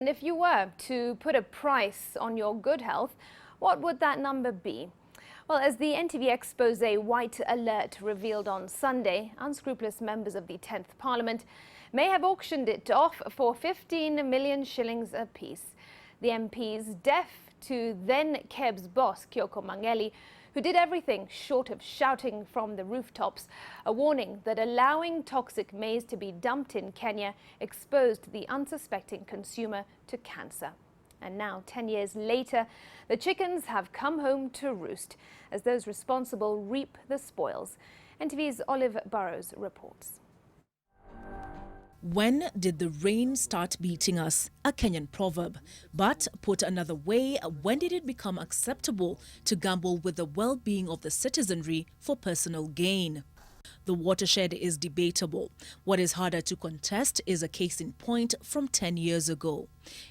And if you were to put a price on your good health, what would that number be? Well, as the NTV exposé White Alert revealed on Sunday, unscrupulous members of the 10th Parliament may have auctioned it off for 15 million shillings apiece. The MPs, deaf to then KEB's boss, Kyoko Mangeli, who did everything short of shouting from the rooftops, a warning that allowing toxic maize to be dumped in Kenya exposed the unsuspecting consumer to cancer. And now, 10 years later, the chickens have come home to roost as those responsible reap the spoils. NTV's Olive Burrows reports. When did the rain start beating us? A Kenyan proverb. But put another way, when did it become acceptable to gamble with the well-being of the citizenry for personal gain? The watershed is debatable. What is harder to contest is a case in point from 10 years ago.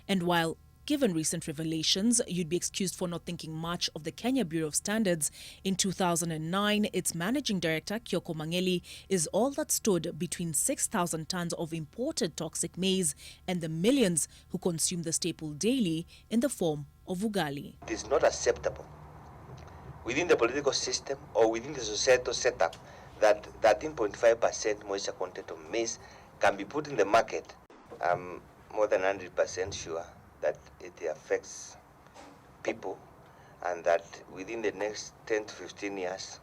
And while given recent revelations, you'd be excused for not thinking much of the Kenya Bureau of Standards. In 2009, its managing director, Kyoko Mangeli, is all that stood between 6,000 tons of imported toxic maize and the millions who consume the staple daily in the form of ugali. It is not acceptable within the political system or within the societal setup that 13.5% moisture content of maize can be put in the market. I'm more than 100% sure that it affects people and that within the next 10 to 15 years,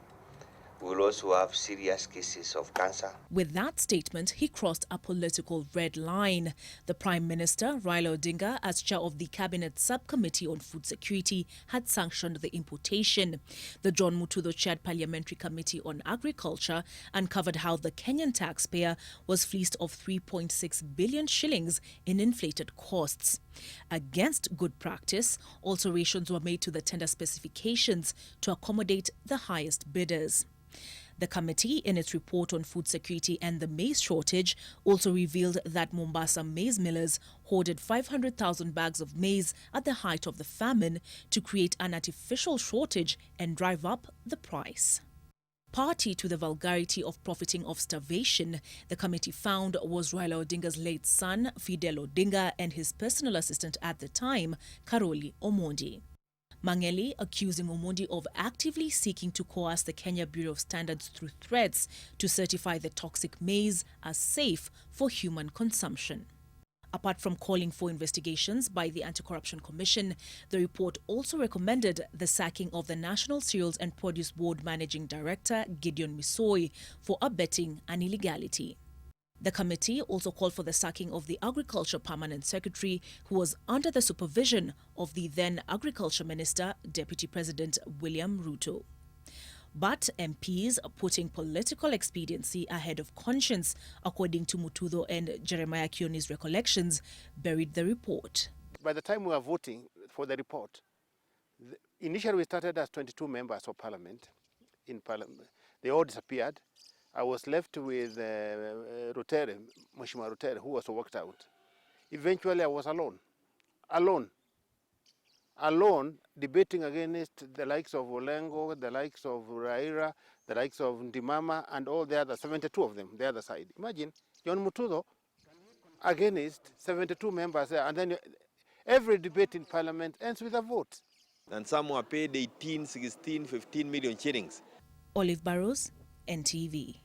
we'll also have serious cases of cancer. With that statement, he crossed a political red line. The Prime Minister, Raila Odinga, as chair of the Cabinet Subcommittee on Food Security, had sanctioned the importation. The John Mutudho chaired Parliamentary Committee on Agriculture uncovered how the Kenyan taxpayer was fleeced of 3.6 billion shillings in inflated costs. Against good practice, alterations were made to the tender specifications to accommodate the highest bidders. The committee, in its report on food security and the maize shortage, also revealed that Mombasa maize millers hoarded 500,000 bags of maize at the height of the famine to create an artificial shortage and drive up the price. Party to the vulgarity of profiting off starvation, the committee found was Raila Odinga's late son, Fidel Odinga, and his personal assistant at the time, Karoli Omondi. Mangeli accusing Omondi of actively seeking to coerce the Kenya Bureau of Standards through threats to certify the toxic maize as safe for human consumption. Apart from calling for investigations by the Anti-Corruption Commission, the report also recommended the sacking of the National Cereals and Produce Board Managing Director, Gideon Misoi, for abetting an illegality. The committee also called for the sacking of the Agriculture Permanent Secretary, who was under the supervision of the then Agriculture Minister, Deputy President William Ruto. But MPs, putting political expediency ahead of conscience, according to Mutudho and Jeremiah Kioni's recollections, buried the report. By the time we were voting for the report, initially we started as 22 members of parliament. In parliament, they all disappeared. I was left with Mheshimiwa Rutere, who was worked out. Eventually, I was alone, debating against the likes of Olengo, the likes of Raira, the likes of Ndimama, and all the other 72 of them, the other side. Imagine John Mutudho against 72 members, and then every debate in parliament ends with a vote. And some were paid 18, 16, 15 million shillings. Olive Burrows, NTV.